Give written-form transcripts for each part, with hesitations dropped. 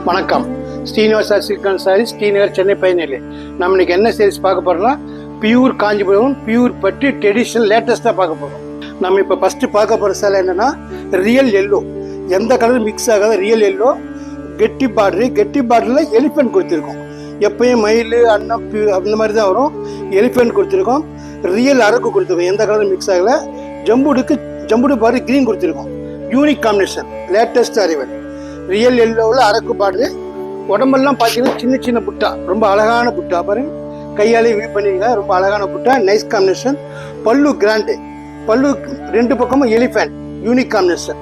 வணக்கம். Srinivasa silk and sarees, Srinagar, Chennai 17. நம்ம இன்னைக்கு என்ன சேல்ஸ் பார்க்க போறோம்னா பியூர் காஞ்சிபுரம், பியூர் பட்டு ட்ரெடிஷனல் லேட்டஸ்டா பார்க்க போறோம். நம்ம இப்போ ஃபர்ஸ்ட் பார்க்க போற சேலை என்னன்னா ரியல் எல்லோ, எந்த கலர் மிக்ஸ் ஆகாத ரியல் எல்லோ, கெட்டி பார்டர்ல எலிஃபென்ட் கொடுத்துருக்கோம். எப்பயும் மயில் அன்னம் அந்த மாதிரி தான் வரும். எலிஃபென்ட் கொடுத்துருக்கோம். ரியல் அரக்கு கொடுத்துருக்கோம், எந்த கலர் மிக்ஸ் ஆகல. ஜம்புடு பார்டர் கிரீன் கொடுத்துருக்கோம். Unique combination, latest arrival. Real எல்லோவில் அரக்கு பார்டரு. உடம்பெல்லாம் பார்த்தீங்கன்னா சின்ன சின்ன புட்டா, ரொம்ப அழகான புட்டா பாருங்க, கையாலே வியூ பண்ணிருங்க. ரொம்ப அழகான புட்டா, நைஸ் காம்பினேஷன். பல்லு கிராண்டு, பல்லு ரெண்டு பக்கமும் elephant, unique combination.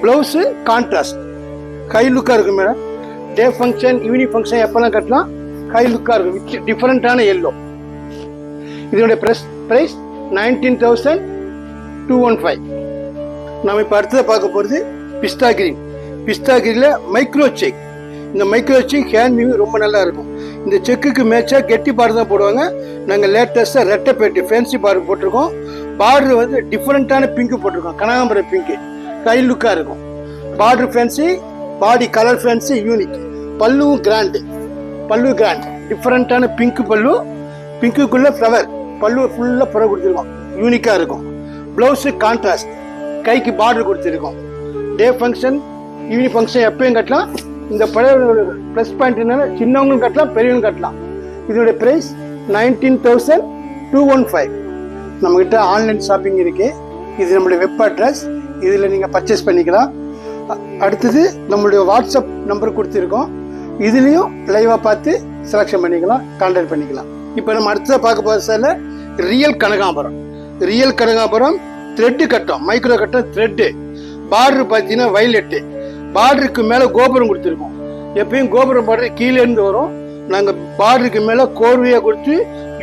Blouse contrast, high லுக்காக இருக்கும் madam. Day function, evening function எப்பெல்லாம் கட்டலாம், ஹை லுக்காக இருக்கும். டிஃப்ரெண்ட்டான எல்லோ. இதனுடைய ப்ரைஸ் 19,215. நம்ம இப்போ அடுத்ததை பார்க்க போகிறது பிஸ்தா கிரீன். பிஸ்தா கிரீனில் மைக்ரோ செக். இந்த மைக்ரோ செக் ஹேண்ட் வீவ் ரொம்ப நல்லா இருக்கும். இந்த செக்குக்கு மேட்சாக கெட்டி பார்டர் தான் போடுவாங்க. நாங்கள் லேட்டஸ்ட்டாக ரெட்டைப்பேட்டு ஃபேன்சி பார்டர் போட்டிருக்கோம். பார்டர் வந்து டிஃப்ரெண்ட்டான பிங்க்கு போட்டிருக்கோம், கனகாம்பரம் பிங்க்கு, ஹை லுக்காக இருக்கும். Border fancy, body colour fancy, unique. பல்லுவும் கிராண்டு, பல்லு கிராண்ட், டிஃப்ரெண்ட்டான பிங்க் பல்லு, பிங்க்குக்குள்ளே ஃப்ளவர், பல்லு ஃபுல்லாக புற கொடுத்துருக்கோம், யூனிக்காக இருக்கும். ப்ளவுஸு கான்ட்ராஸ்ட், கைக்கு பார்டர் கொடுத்துருக்கோம். டே ஃபங்க்ஷன், ஈவினிங் ஃபங்க்ஷன் எப்பயும் கட்டலாம். இந்த பழைய ப்ளஸ் பாயிண்ட் என்னன்னா சின்னவங்களும் கட்டலாம், பெரியவங்களும் கட்டலாம். இதோடைய ப்ரைஸ் 19,215. நம்மக்கிட்ட ஆன்லைன் ஷாப்பிங் இருக்குது. இது நம்மளுடைய வெப் அட்ரஸ், இதில் நீங்கள் பர்ச்சேஸ் பண்ணிக்கலாம். அடுத்தது நம்மளுடைய வாட்ஸ்அப் நம்பர் கொடுத்துருக்கோம், இதுலேயும் லைவாக பார்த்து செலெக்ஷன் பண்ணிக்கலாம், கான்டாக்ட் பண்ணிக்கலாம். இப்போ நம்ம அடுத்ததாக பார்க்க போகிற சார் ரியல் கனகாம்பரம். ரியல் கனகாம்பரம் த்ரெட்டு கட்டம், மைக்ரோ கட்டம் த்ரெட்டு. பார்டர் பார்த்தீங்கன்னா வயலட்டு. பார்டருக்கு மேலே கோபுரம் கொடுத்துருக்கோம். எப்பயும் கோபுரம் பார்டர் கீழே இருந்து வரும். நாங்கள் பார்டருக்கு மேலே கோர்வையாக கொடுத்து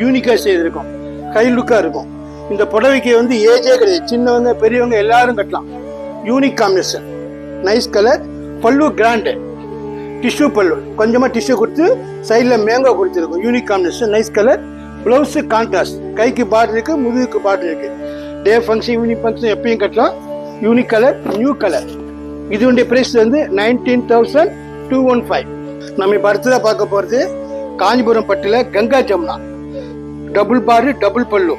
யூனிக்காக செய்திருக்கோம், ஹை லுக்காக இருக்கும். இந்த புடவைக்கு வந்து ஏஜே கிடையாது, சின்னவங்க பெரியவங்க எல்லாரும் கட்டலாம். Unique combination, nice colour. பல்லு கிராண்டு, டிஷ்யூ பல்லு, கொஞ்சமாக டிஷ்யூ கொடுத்து சைடில் மேங்கோ கொடுத்துருக்கோம், unique combination, nice colour. Blouse contrast, கைக்கு பார்டர் இருக்குது, முதுகுக்கு பார்டர் இருக்குது. டே ஃபங்க்ஷன், ஈவினிங் ஃபங்க்ஷன் எப்பயும் கட்டலாம். Unique colour, new colour. இதனுடைய பிரைஸ் வந்து 19,215. நம்ம இப்போ அடுத்ததாக பார்க்க போகிறது காஞ்சிபுரம் பட்டில் Ganga Jamuna. Double border, double pallu,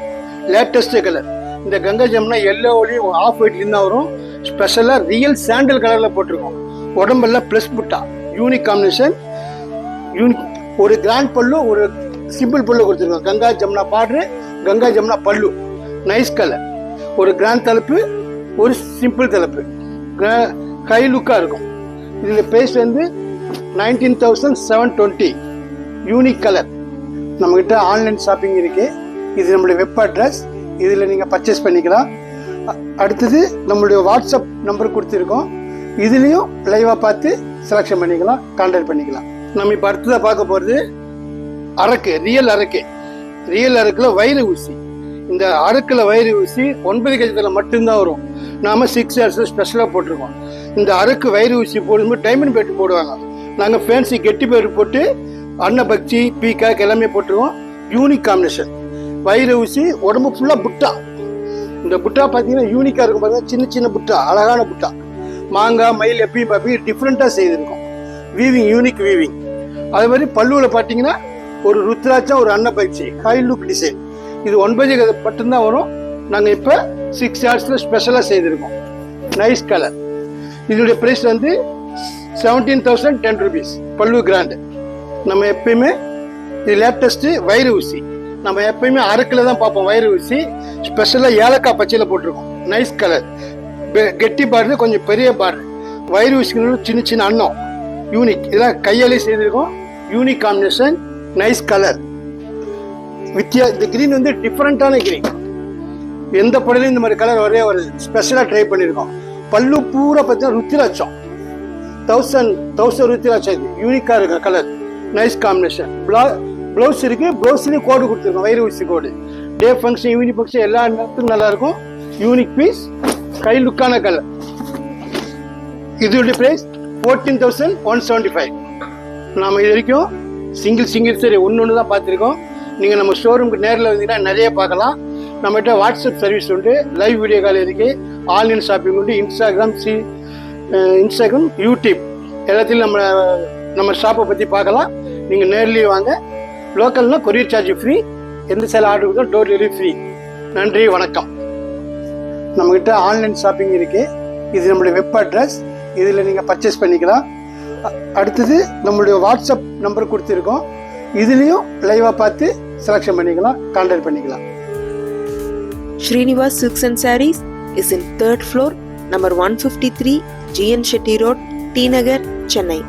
latest colour. இந்த கங்கா ஜமுனா எல்லோலையும் ஆஃப் ஒயிட்லேயும் தான் வரும். ஸ்பெஷலாக ரியல் சாண்டல் கலரில் போட்டிருக்கோம். உடம்பெல்லாம் ப்ளஸ் புட்டா, யூனிக் காம்பினேஷன். ஒரு கிராண்ட் பல்லு, ஒரு சிம்பிள் பல்லு கொடுத்துருக்கோம். கங்கா ஜமுனா பார்டரு, கங்கா ஜமுனா பல்லு, நைஸ் கலர். ஒரு கிராண்ட் தலைப்பு, ஒரு சிம்பிள் தலைப்பு, ஹை லுக்காக இருக்கும். இதில் ப்ரைஸ் வந்து 19,720. Unique colour. நம்மக்கிட்ட ஆன்லைன் ஷாப்பிங் இருக்குது. இது நம்மளுடைய வெப் அட்ரஸ், இதில் நீங்கள் பர்ச்சேஸ் பண்ணிக்கலாம். அடுத்தது நம்மளுடைய வாட்ஸ்அப் நம்பர் கொடுத்துருக்கோம், இதுலேயும் லைவாக பார்த்து செலெக்ஷன் பண்ணிக்கலாம், கான்டாக்ட் பண்ணிக்கலாம். நம்ம இப்போ அடுத்ததாக பார்க்க போகிறது அரக்கு, ரியல் அரக்கு. ரியல் அரக்கில் வயிறு ஊசி. இந்த அரக்கில் வயிறு ஊசி 9 கஜத்தில் மட்டும்தான் வரும். நாம் 6 இயர்ஸ் ஸ்பெஷலாக போட்டிருக்கோம். இந்த அரக்கு வயிறு ஊசி போடும்போது டைமண்ட் பேட்டு போடுவாங்க. நாங்கள் ஃபேன்சி கெட்டி பேட்டு போட்டு அன்னபக்சி, பீக்காக் எல்லாமே போட்டுருவோம். Unique combination. வயிறு ஊசி, உடம்பு ஃபுல்லாக புட்டா. இந்த புட்டா பார்த்தீங்கன்னா யூனிக்காக இருக்கும். பார்த்தீங்கன்னா சின்ன சின்ன புட்டா, அழகான புட்டா. மாங்காய், மயில் எப்பயும் பார்ப்பீங்க டிஃப்ரெண்ட்டாக செய்திருக்கும். Weaving, unique weaving. அது மாதிரி பல்லுவில் பார்த்தீங்கன்னா ஒரு ருத்ராட்சம், ஒரு அன்னபக்சி, ஹை லுக் டிசைன். இது 9 மட்டும்தான் வரும். நாங்கள் இப்போ 6 இயர்ஸில் ஸ்பெஷலாக செய்திருக்கோம், நைஸ் கலர். இதனுடைய ப்ரைஸ் வந்து 17,010 rupees. பல்லு கிராண்டு. நம்ம எப்பயுமே இது லேட்டஸ்ட்டு வயிறு ஊசி. நம்ம எப்பயுமே அரக்கில் தான் பார்ப்போம் வயிறு ஊசி. ஸ்பெஷலாக ஏலக்காய் பச்சையில் போட்டிருக்கோம், நைஸ் கலர். கெட்டி பார்டர், கொஞ்சம் பெரிய பார்டர். வயிறு ஊசிக்கு சின்ன சின்ன அன்னம், யூனிக். இதெல்லாம் கையாலே செய்திருக்கோம், யூனிக் காம்பினேஷன், நைஸ் கலர். இந்த கிரீன் வந்து டிஃப்ரெண்ட்டான கிரீன். எந்த படலையும் இந்த மாதிரி கலர் ஒரே ஒரு ஸ்பெஷலாக ட்ரை பண்ணியிருக்கோம். பல்லு பூரா பார்த்தீங்கன்னா ருத்திராட்சம், 1000 ருத்திராட்சம். இது யூனிக்காக இருக்கும் கலர், நைஸ் காம்பினேஷன். ப்ளவுஸ் இருக்குது, ப்ளவுஸ்லேயும் கோடு கொடுத்துருக்கோம், வயிறு ஊசி கோடு. டே ஃபங்க்ஷன், ஈவினிங் ஃபங்க்ஷன் எல்லா நேரத்துக்கும் நல்லாயிருக்கும். யூனிக் பீஸ், கை லுக்கான கலர். இதோடைய ப்ரைஸ் 14,175. நாம் இது வரைக்கும் சிங்கிள் சரி ஒன்று தான் பார்த்துருக்கோம். நீங்கள் நம்ம ஷோரூமுக்கு நேரில் வந்தீங்கன்னா நிறைய பார்க்கலாம். நம்மகிட்ட வாட்ஸ்அப் சர்வீஸ் உண்டு, லைவ் வீடியோ கால் இருக்குது, ஆன்லைன் ஷாப்பிங் உண்டு, இன்ஸ்டாகிராம், யூடியூப் எல்லாத்திலும் நம்ம நம்ம ஷாப்பை பற்றி பார்க்கலாம். நீங்கள் நேர்லேயே வாங்க. லோக்கல்னால் கொரியர் சார்ஜ் ஃப்ரீ, எந்த சேல் ஆர்டர் கொடுத்தா டோர் டெலிவரி ஃப்ரீ. நன்றி, வணக்கம். நம்மக்கிட்ட ஆன்லைன் ஷாப்பிங் இருக்குது. இது நம்மளுடைய வெப் அட்ரஸ். இதில் நீங்கள் பர்ச்சேஸ் பண்ணிக்கலாம். அடுத்தது நம்மளுடைய வாட்ஸ்அப் நம்பர் கொடுத்துருக்கோம். இதுலேயும் லைவாக பார்த்து செலெக்ஷன் பண்ணிக்கலாம், கான்டாக்ட் பண்ணிக்கலாம். Srinivas Silks and Sarees is in 3rd floor, number 153, GN Shetty Road, T Nagar, Chennai.